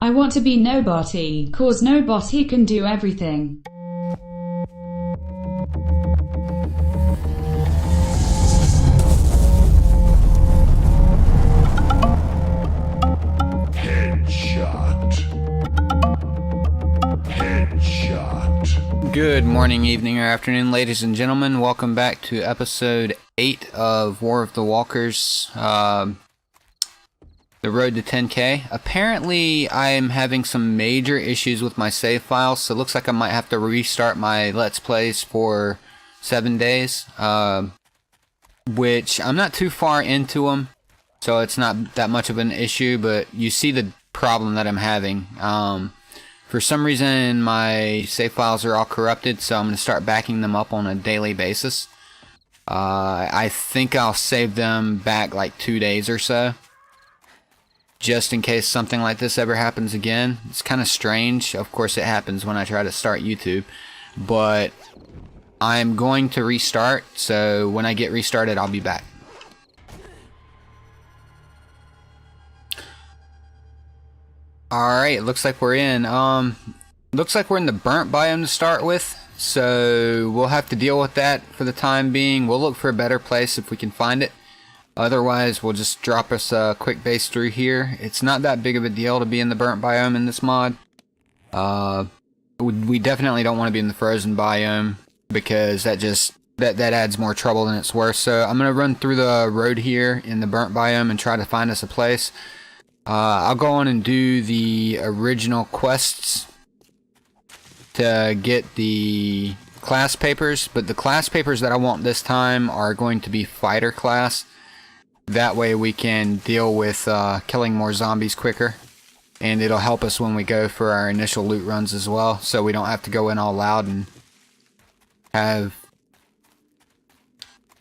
I want to be nobody, cause nobody can do everything. Good morning, evening, or afternoon, ladies and gentlemen. Welcome back to episode 8 of War of the Walkers, the road to 10k. Apparently, I am having some major issues with my save files, so it looks like I might have to restart my Let's Plays for 7 days, which I'm not too far into them, so it's not that much of an issue, but you see the problem that I'm having. For some reason, my save files are all corrupted, so I'm going to start backing them up on a daily basis. I think I'll save them back like 2 days or so, just in case something like this ever happens again. It's kind of strange. Of course, it happens when I try to start YouTube, but I'm going to restart, so when I get restarted, I'll be back. Alright, looks like we're in. Looks like we're in the burnt biome to start with, so we'll have to deal with that for the time being. We'll look for a better place if we can find it. Otherwise, we'll just drop us a quick base through here. It's not that big of a deal to be in the burnt biome in this mod. We definitely don't want to be in the frozen biome, because that adds more trouble than it's worth. So I'm going to run through the road here in the burnt biome and try to find us a place. I'll go on and do the original quests to get the class papers, but the class papers that I want this time are going to be fighter class. That way we can deal with killing more zombies quicker, and it'll help us when we go for our initial loot runs as well, so we don't have to go in all loud and have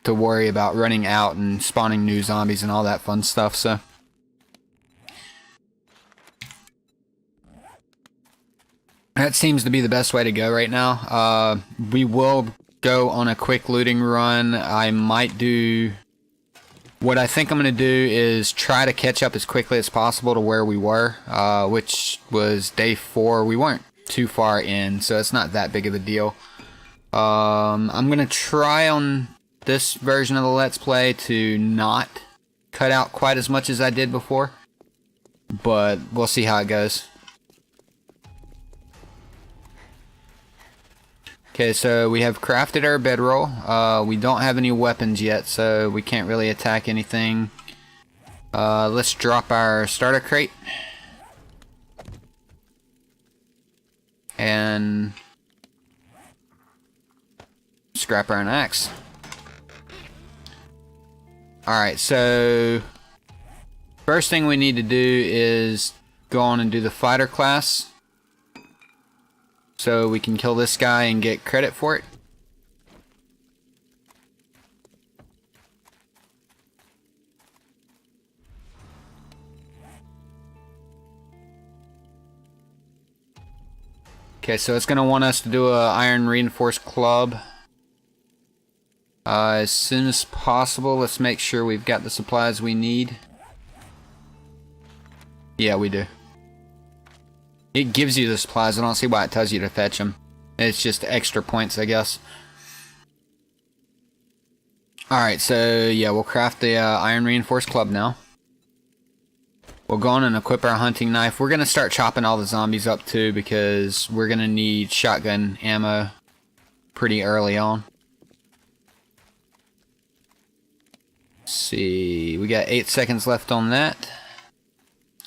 to worry about running out and spawning new zombies and all that fun stuff. So that seems to be the best way to go right now. We will go on a quick looting run. I might do... What I think I'm going to do is try to catch up as quickly as possible to where we were, which was day 4. We weren't too far in, so it's not that big of a deal. I'm going to try on this version of the Let's Play to not cut out quite as much as I did before, but we'll see how it goes. Okay, so we have crafted our bedroll. We don't have any weapons yet, so we can't really attack anything. Let's drop our starter crate. And scrap our axe. Alright, so first thing we need to do is go on and do the fighter class, so we can kill this guy and get credit for it. Okay, so it's going to want us to do a iron reinforced club as soon as possible. Let's make sure we've got the supplies we need. Yeah, we do. It gives you the supplies. I don't see why it tells you to fetch them. It's just extra points, I guess. Alright, so yeah, we'll craft the iron reinforced club now. We'll go on and equip our hunting knife. We're going to start chopping all the zombies up too, because we're going to need shotgun ammo pretty early on. Let's see, we got 8 seconds left on that.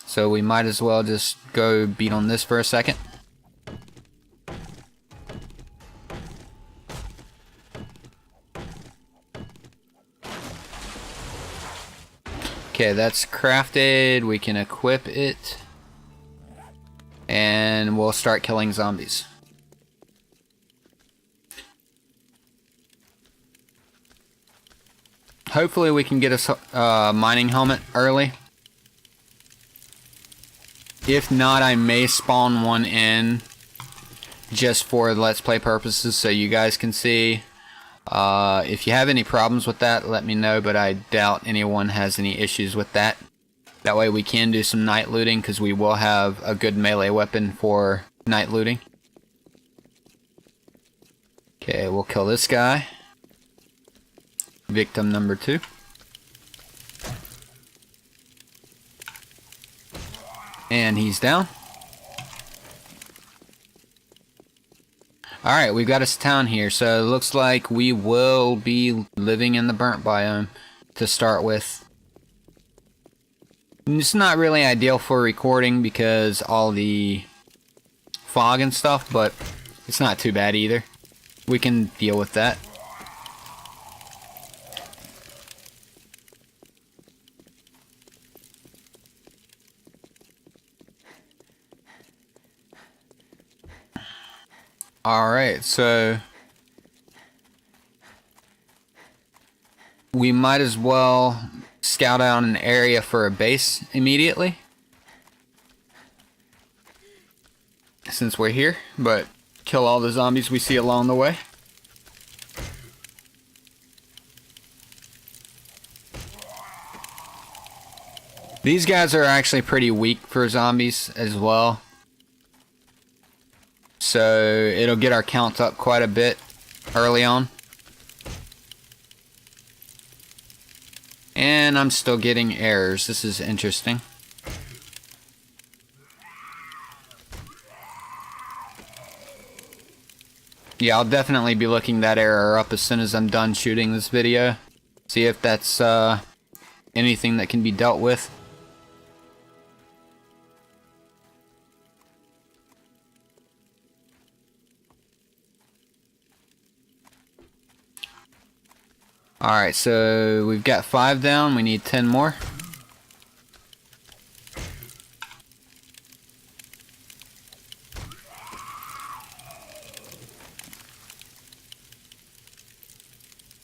So we might as well just go beat on this for a second. Okay, that's crafted. We can equip it. And we'll start killing zombies. Hopefully we can get a mining helmet early. If not, I may spawn one in just for Let's Play purposes so you guys can see. If you have any problems with that, let me know, but I doubt anyone has any issues with that. That way we can do some night looting, because we will have a good melee weapon for night looting. Okay, we'll kill this guy. Victim number 2. And he's down. Alright, we've got us a town here, so it looks like we will be living in the burnt biome to start with. It's not really ideal for recording because all the fog and stuff, but it's not too bad either. We can deal with that. Alright, so we might as well scout out an area for a base immediately, since we're here, but kill all the zombies we see along the way. These guys are actually pretty weak for zombies as well, so it'll get our count up quite a bit early on. And I'm still getting errors. This is interesting. Yeah, I'll definitely be looking that error up as soon as I'm done shooting this video. See if that's anything that can be dealt with. Alright, so we've got 5 down, we need 10 more.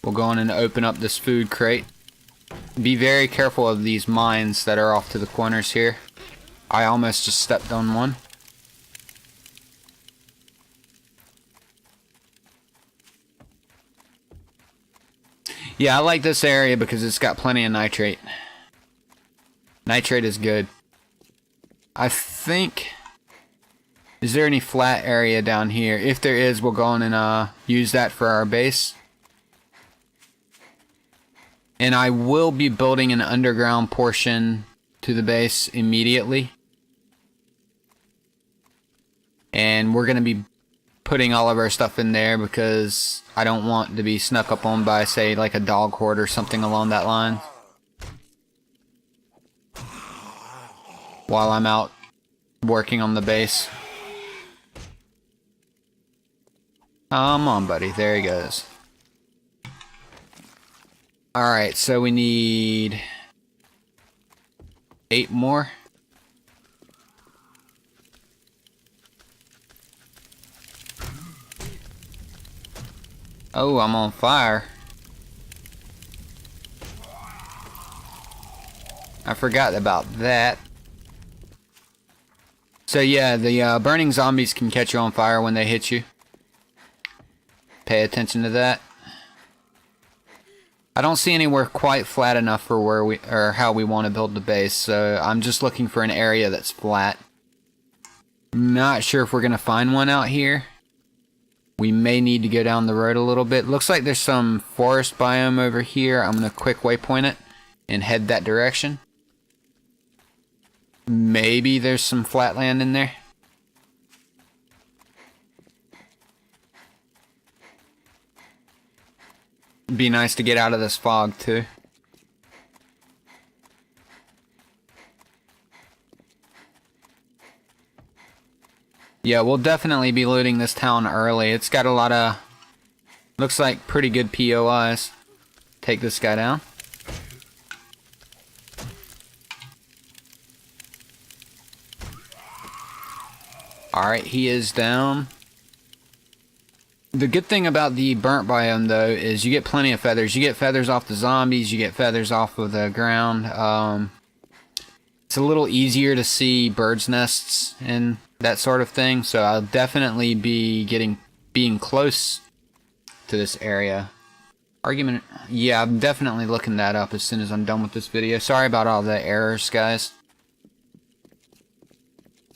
We'll go in and open up this food crate. Be very careful of these mines that are off to the corners here. I almost just stepped on one. Yeah, I like this area because it's got plenty of nitrate. Nitrate is good. I think... Is there any flat area down here? If there is, we'll go in and use that for our base. And I will be building an underground portion to the base immediately. And we're going to be putting all of our stuff in there because I don't want to be snuck up on by, say, like a dog horde or something along that line while I'm out working on the base. Come on, buddy. There he goes. Alright, so we need 8 more. Oh, I'm on fire. I forgot about that. So yeah, the burning zombies can catch you on fire when they hit you. Pay attention to that. I don't see anywhere quite flat enough for where we or how we want to build the base, so I'm just looking for an area that's flat. Not sure if we're gonna find one out here. We may need to go down the road a little bit. Looks like there's some forest biome over here. I'm gonna quick waypoint it and head that direction. Maybe there's some flat land in there. Be nice to get out of this fog too. Yeah, we'll definitely be looting this town early. It's got a lot of, looks like pretty good POIs. Take this guy down. Alright, he is down. The good thing about the burnt biome though is you get plenty of feathers. You get feathers off the zombies, you get feathers off of the ground. It's a little easier to see birds' nests and that sort of thing, so I'll definitely be being close to this area Argument. Yeah, I'm definitely looking that up as soon as I'm done with this video. Sorry about all the errors, guys.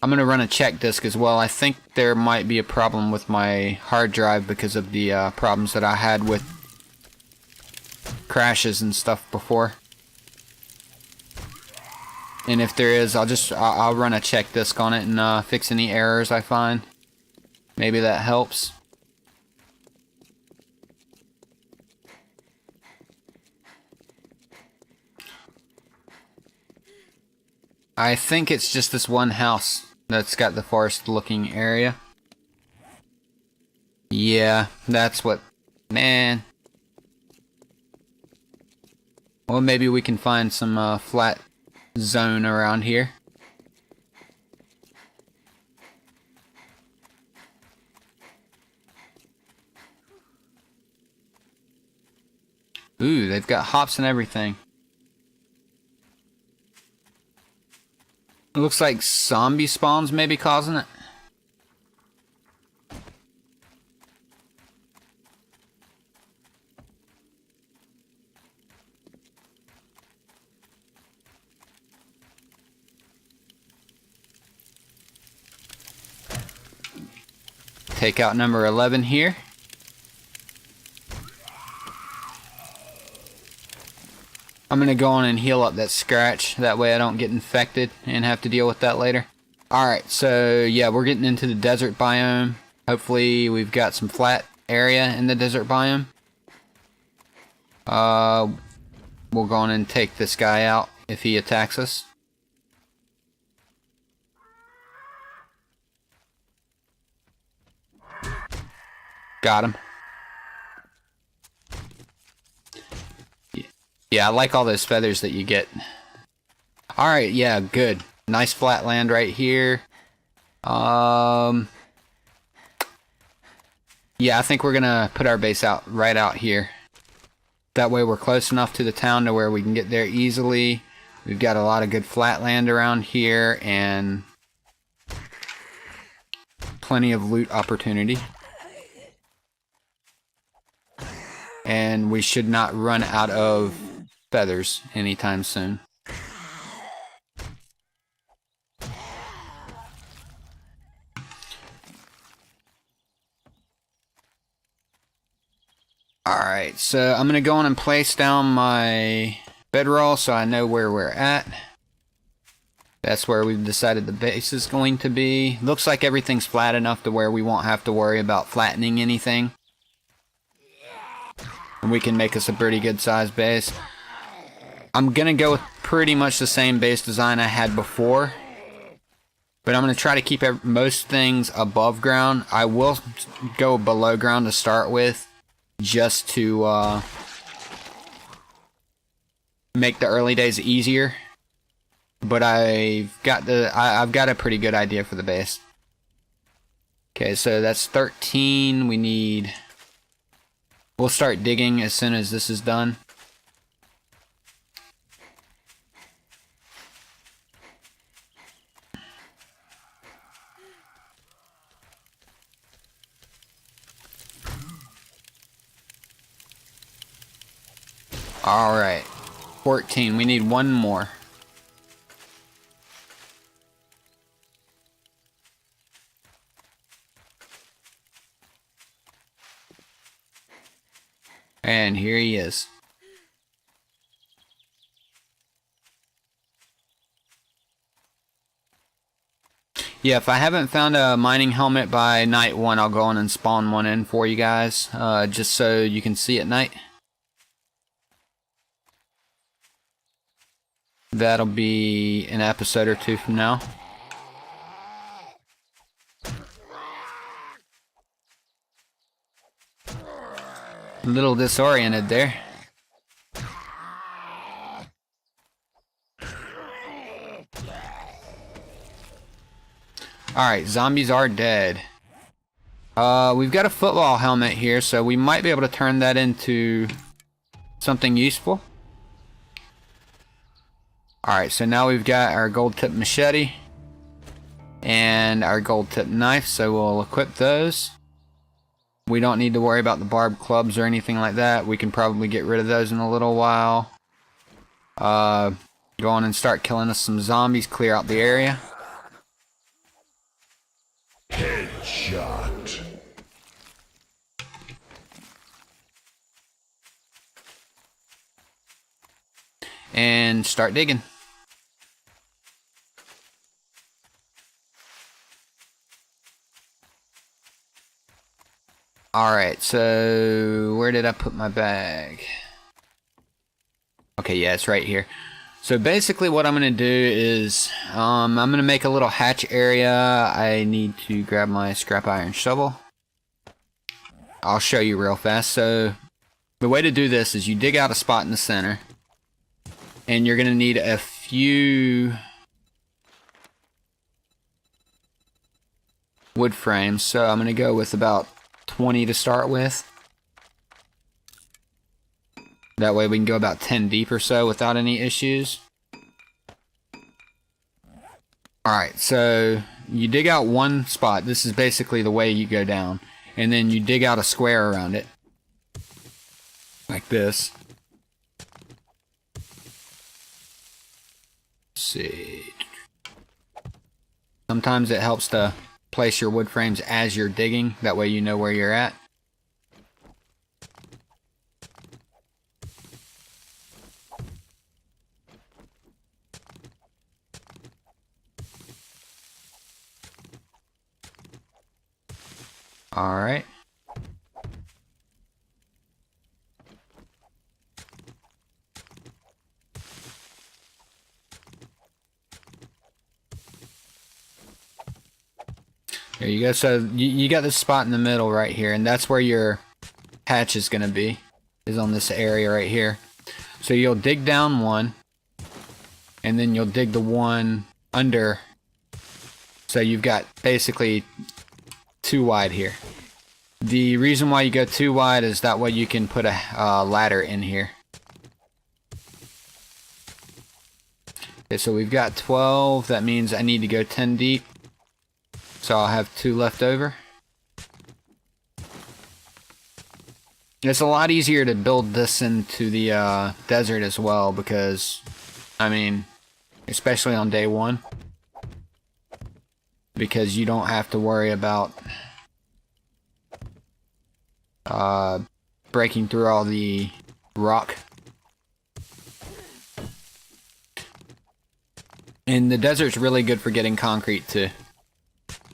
I'm going to run a check disk as well. I think there might be a problem with my hard drive because of the problems that I had with crashes and stuff before. And if there is, I'll run a check disk on it and fix any errors I find. Maybe that helps. I think it's just this one house that's got the forest looking area. Yeah, that's what... Man. Well, maybe we can find some flat zone around here. Ooh, they've got hops and everything. It looks like zombie spawns may be causing it. Take out number 11 here. I'm gonna go on and heal up that scratch, that way I don't get infected and have to deal with that later. Alright, so yeah, we're getting into the desert biome. Hopefully we've got some flat area in the desert biome. We'll go on and take this guy out if he attacks us. Got him. Yeah, I like all those feathers that you get. Alright, yeah, good. Nice flat land right here. Yeah, I think we're gonna put our base out right out here. That way we're close enough to the town to where we can get there easily. We've got a lot of good flat land around here and plenty of loot opportunity. And we should not run out of feathers anytime soon. Alright, so I'm going to go on and place down my bedroll so I know where we're at. That's where we've decided the base is going to be. Looks like everything's flat enough to where we won't have to worry about flattening anything. And we can make us a pretty good size base. I'm going to go with pretty much the same base design I had before. But I'm going to try to keep most things above ground. I will go below ground to start with, just to make the early days easier. But I've got a pretty good idea for the base. Okay, so that's 13. We'll start digging as soon as this is done. Alright, 14. We need one more. And here he is. Yeah, if I haven't found a mining helmet by night 1, I'll go on and spawn one in for you guys, just so you can see at night. That'll be an episode or 2 from now. A little disoriented there. Alright, zombies are dead. We've got a football helmet here, so we might be able to turn that into something useful. Alright, so now we've got our gold tip machete and our gold tip knife, so we'll equip those. We don't need to worry about the barbed clubs or anything like that. We can probably get rid of those in a little while. Go on and start killing us some zombies, clear out the area. Headshot. And start digging. Alright, so where did I put my bag? Okay, yeah, it's right here. So basically what I'm going to do is I'm going to make a little hatch area. I need to grab my scrap iron shovel. I'll show you real fast. So the way to do this is you dig out a spot in the center. And you're going to need a few wood frames. So I'm going to go with about 20 to start with. That way we can go about 10 deep or so without any issues. Alright, so you dig out one spot. This is basically the way you go down. And then you dig out a square around it. Like this. Let's see. Sometimes it helps to place your wood frames as you're digging. That way you know where you're at. Alright. There you go. So you got this spot in the middle right here, and that's where your hatch is going to be, is on this area right here. So you'll dig down one, and then you'll dig the one under. So you've got basically too wide here. The reason why you go too wide is that way you can put a ladder in here. Okay, so we've got 12. That means I need to go 10 deep. So I'll have 2 left over. It's a lot easier to build this into the desert as well because, I mean, especially on day 1. Because you don't have to worry about breaking through all the rock. And the desert's really good for getting concrete too.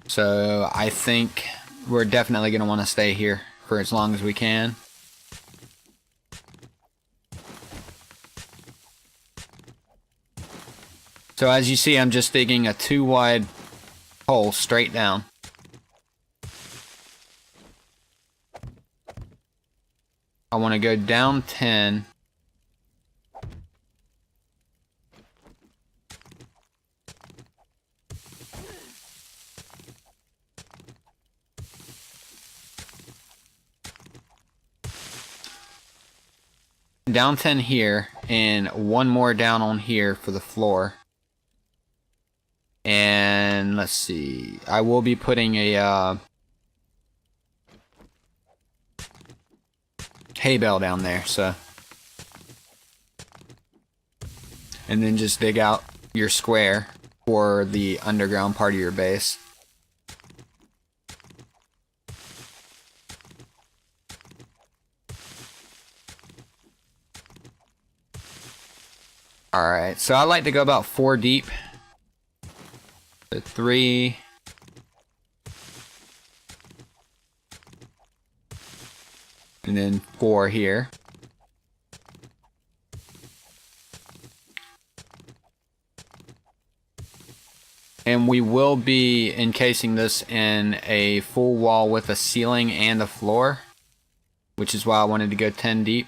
So I think we're definitely going to want to stay here for as long as we can. So as you see, I'm just digging a 2 wide hole straight down. I want to go down 10. Down 10 here, and 1 more down on here for the floor. And let's see, I will be putting a hay bale down there, so. And then just dig out your square for the underground part of your base. Alright, so I like to go about 4 deep. So 3. And then 4 here. And we will be encasing this in a full wall with a ceiling and a floor, which is why I wanted to go 10 deep.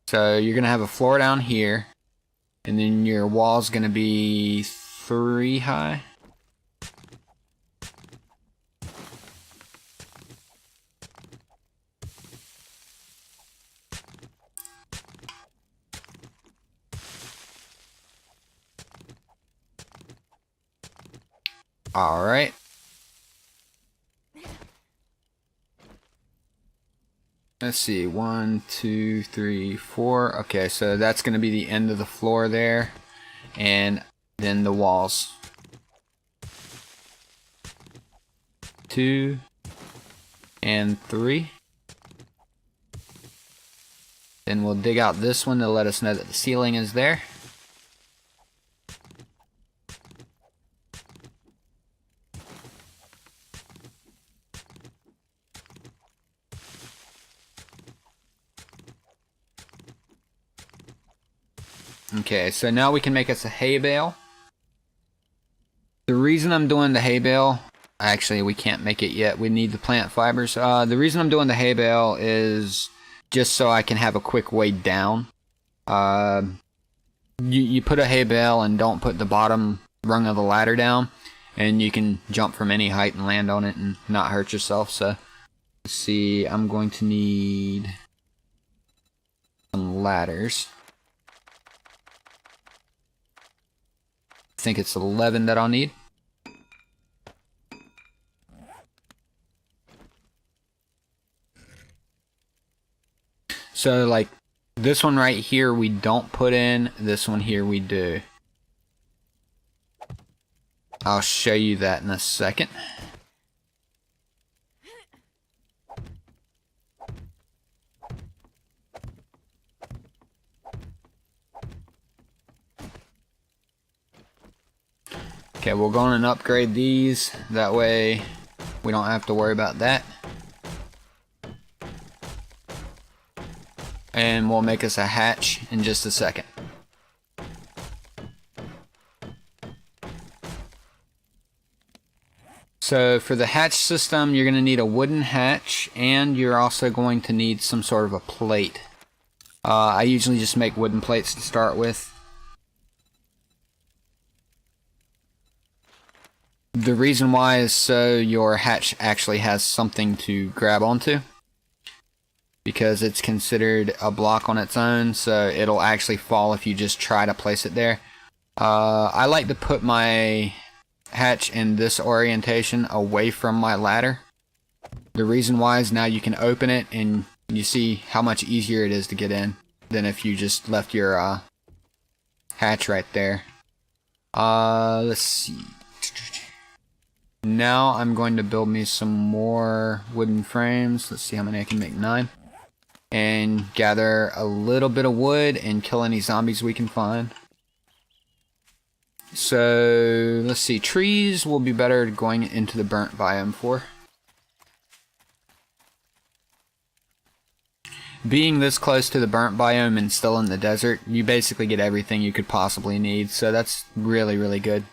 So you're going to have a floor down here, and then your wall's going to be 3 high. Alright. Let's see, 1, 2, 3, 4. Okay, so that's going to be the end of the floor there. And then the walls. 2 and 3. Then we'll dig out this one to let us know that the ceiling is there. Okay, so now we can make us a hay bale. The reason I'm doing the hay bale, actually we can't make it yet, we need the plant fibers. The reason I'm doing the hay bale is just so I can have a quick way down. You put a hay bale and don't put the bottom rung of the ladder down, and you can jump from any height and land on it and not hurt yourself. So, let's see, I'm going to need some ladders. I think it's 11 that I'll need. So like this one right here we don't put in, this one here we do. I'll show you that in a second. Okay, we'll go in and upgrade these. That way we don't have to worry about that. And we'll make us a hatch in just a second. So for the hatch system, you're going to need a wooden hatch, and you're also going to need some sort of a plate. I usually just make wooden plates to start with. The reason why is so your hatch actually has something to grab onto, because it's considered a block on its own, so it'll actually fall if you just try to place it there. I like to put my hatch in this orientation away from my ladder. The reason why is now you can open it and you see how much easier it is to get in than if you just left your hatch right there. Let's see. Now I'm going to build me some more wooden frames. Let's see how many I can make. 9. And gather a little bit of wood and kill any zombies we can find. So let's see, trees will be better going into the burnt biome for. Being this close to the burnt biome and still in the desert, you basically get everything you could possibly need, so that's really, really good.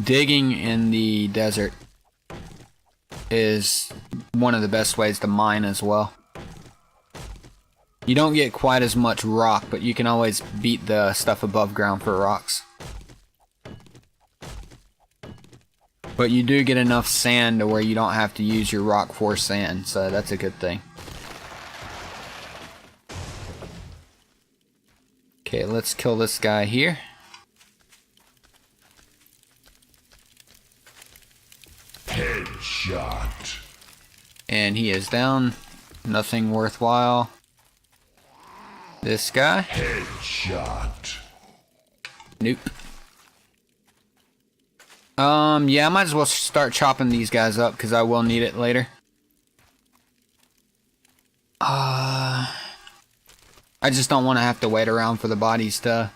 Digging in the desert is one of the best ways to mine as well. You don't get quite as much rock, but you can always beat the stuff above ground for rocks. But you do get enough sand to where you don't have to use your rock for sand, so that's a good thing. Okay, let's kill this guy here. Headshot. And he is down. Nothing worthwhile. This guy. Headshot. Nope. Yeah, I might as well start chopping these guys up because I will need it later. I just don't want to have to wait around for the bodies to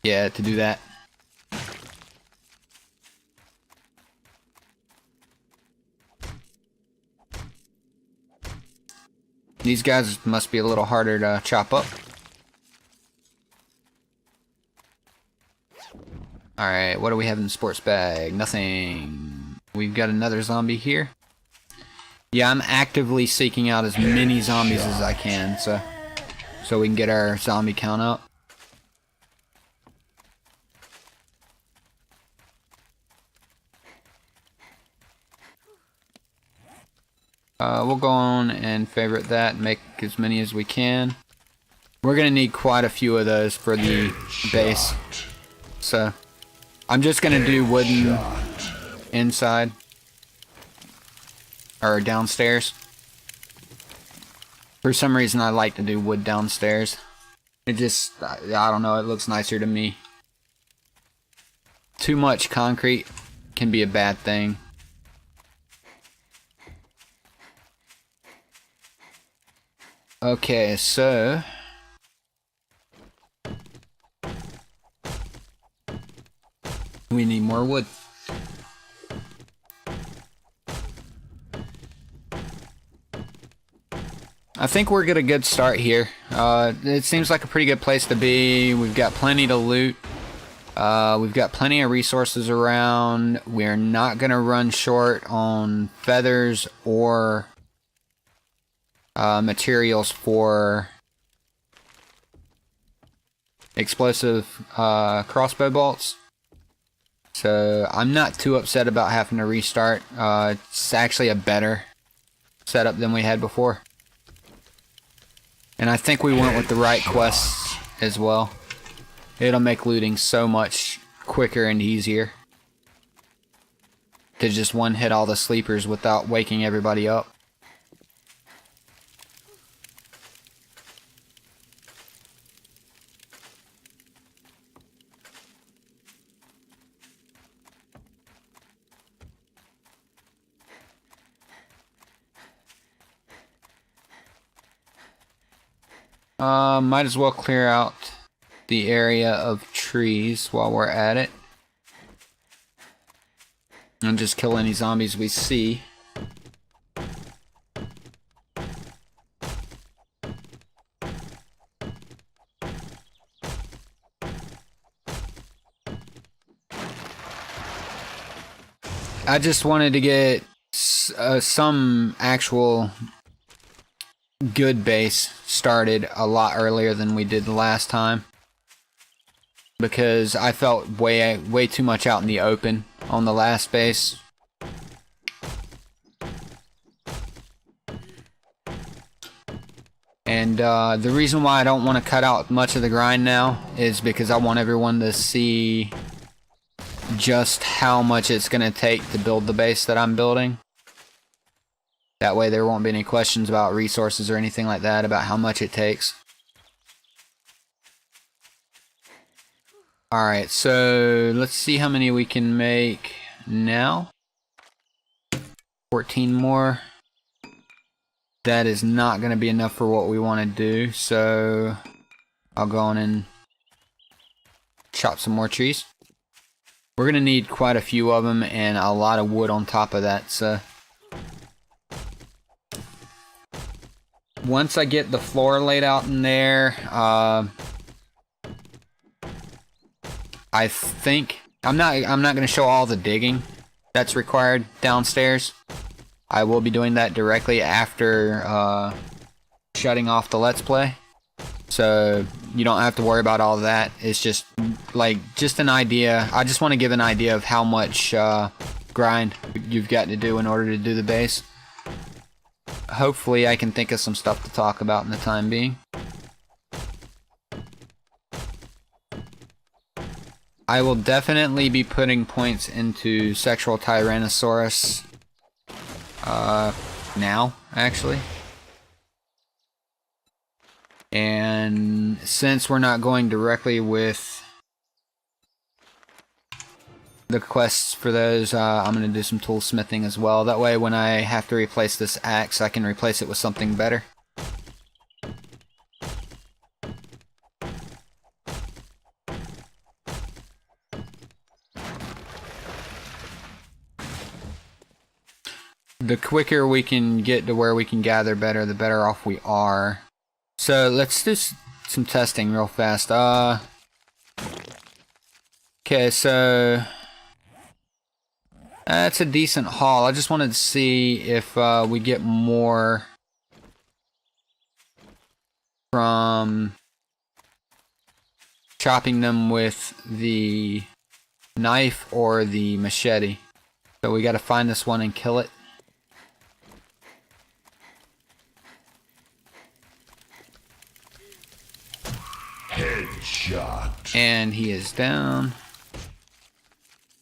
do that. These guys must be a little harder to chop up. Alright, what do we have in the sports bag? Nothing. We've got another zombie here. Yeah, I'm actively seeking out as many zombies as I can, so we can get our zombie count up. We'll go on and favorite that, make as many as we can. We're gonna need quite a few of those for the base. So, I'm just gonna do wooden inside. or downstairs. For some reason I like to do wood downstairs. It just, I don't know, it looks nicer to me. Too much concrete can be a bad thing. Okay, so we need more wood. I think we're at a good start here. It seems like a pretty good place to be. We've got plenty to loot. We've got plenty of resources around. We're not going to run short on feathers or materials for explosive crossbow bolts. So I'm not too upset about having to restart. It's actually a better setup than we had before. And I think we went with the right quests as well. It'll make looting so much quicker and easier to just one hit all the sleepers without waking everybody up. Might as well clear out the area of trees while we're at it. And just kill any zombies we see. I just wanted to get some actual good base started a lot earlier than we did the last time, because I felt way too much out in the open on the last base. And the reason why I don't want to cut out much of the grind now is because I want everyone to see just how much it's going to take to build the base that I'm building. That way there won't be any questions about resources or anything like that, about how much it takes. Alright, so let's see how many we can make now. 14 more. That is not going to be enough for what we want to do, so I'll go on and chop some more trees. We're going to need quite a few of them and a lot of wood on top of that, so once I get the floor laid out in there, I think I'm not going to show all the digging that's required downstairs. I will be doing that directly after shutting off the Let's Play, so you don't have to worry about all of that. It's just like an idea. I just want to give an idea of how much grind you've got to do in order to do the base. Hopefully I can think of some stuff to talk about in the time being. I will definitely be putting points into Sexual Tyrannosaurus now, actually. And since we're not going directly with the quests for those, I'm going to do some toolsmithing as well. That way when I have to replace this axe, I can replace it with something better. The quicker we can get to where we can gather better, the better off we are. So let's do some testing real fast. Okay, so that's a decent haul. I just wanted to see if we get more from chopping them with the knife or the machete. So we got to find this one and kill it. Headshot. And he is down.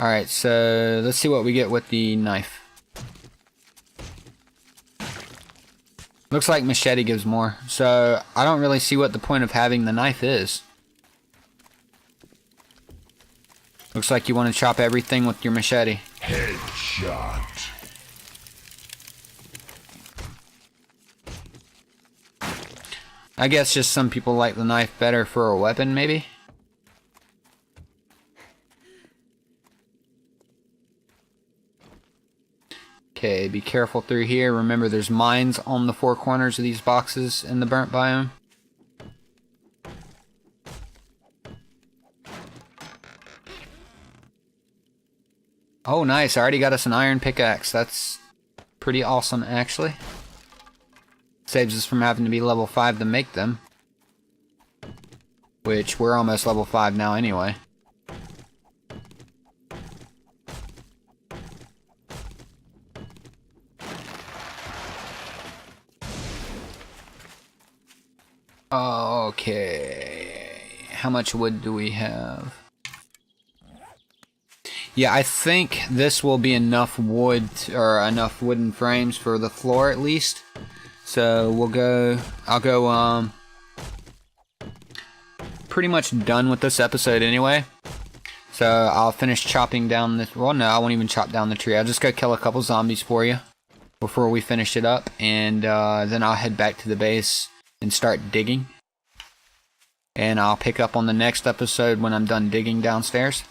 Alright, so let's see what we get with the knife. Looks like machete gives more, so I don't really see what the point of having the knife is. Looks like you want to chop everything with your machete. Headshot. I guess just some people like the knife better for a weapon, maybe? Okay, be careful through here. Remember, there's mines on the four corners of these boxes in the burnt biome. Oh, nice. I already got us an iron pickaxe. That's pretty awesome, actually. Saves us from having to be level 5 to make them. Which, we're almost level 5 now anyway. Okay. How much wood do we have? Yeah, I think this will be enough wood, or enough wooden frames for the floor at least. So we'll go, I'll go, pretty much done with this episode anyway. So I'll finish chopping down this, well no, I won't even chop down the tree. I'll just go kill a couple zombies for you before we finish it up. And then I'll head back to the base and start digging. And I'll pick up on the next episode when I'm done digging downstairs.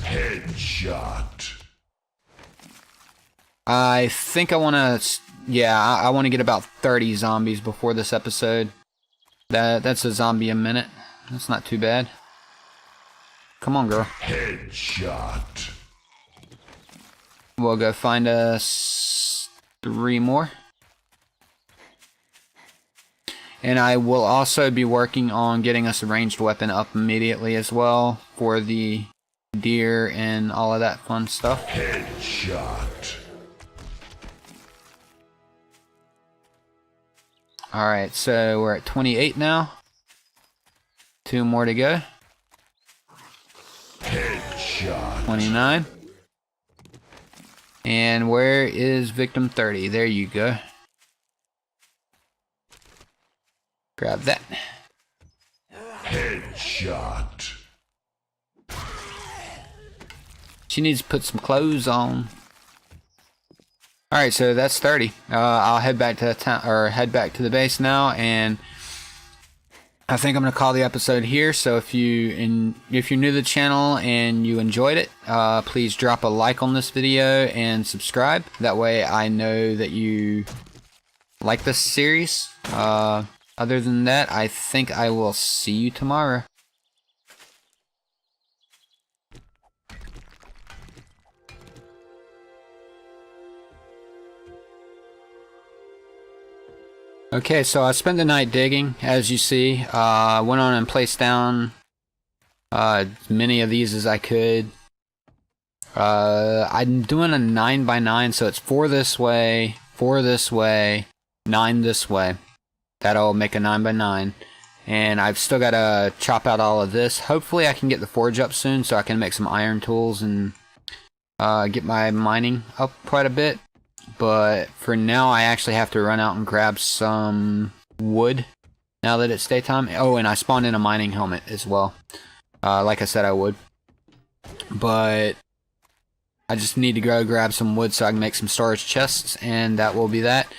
Headshot. I think I want to, yeah, I want to get about 30 zombies before this episode. That's a zombie a minute. That's not too bad. Come on, girl. Headshot. We'll go find us 3 more. And I will also be working on getting us a ranged weapon up immediately as well for the deer and all of that fun stuff. Headshot. Alright, so we're at 28 now. 2 more to go. Headshot. 29. And where is victim 30? There you go. Grab that. Headshot. She needs to put some clothes on. Alright, so that's 30. I'll head back to the town, or head back to the base now, and I think I'm gonna call the episode here. So if you're new to the channel and you enjoyed it, please drop a like on this video and subscribe. That way I know that you like this series. Other than that, I think I will see you tomorrow. Okay, so I spent the night digging, as you see. Went on and placed down as many of these as I could. I'm doing a 9x9, so it's 4 this way, 4 this way, 9 this way. That'll make a 9x9. And I've still got to chop out all of this. Hopefully I can get the forge up soon so I can make some iron tools and get my mining up quite a bit. But for now I actually have to run out and grab some wood now that it's daytime. Oh, and I spawned in a mining helmet as well. Like I said I would. But I just need to go grab some wood so I can make some storage chests, and that will be that.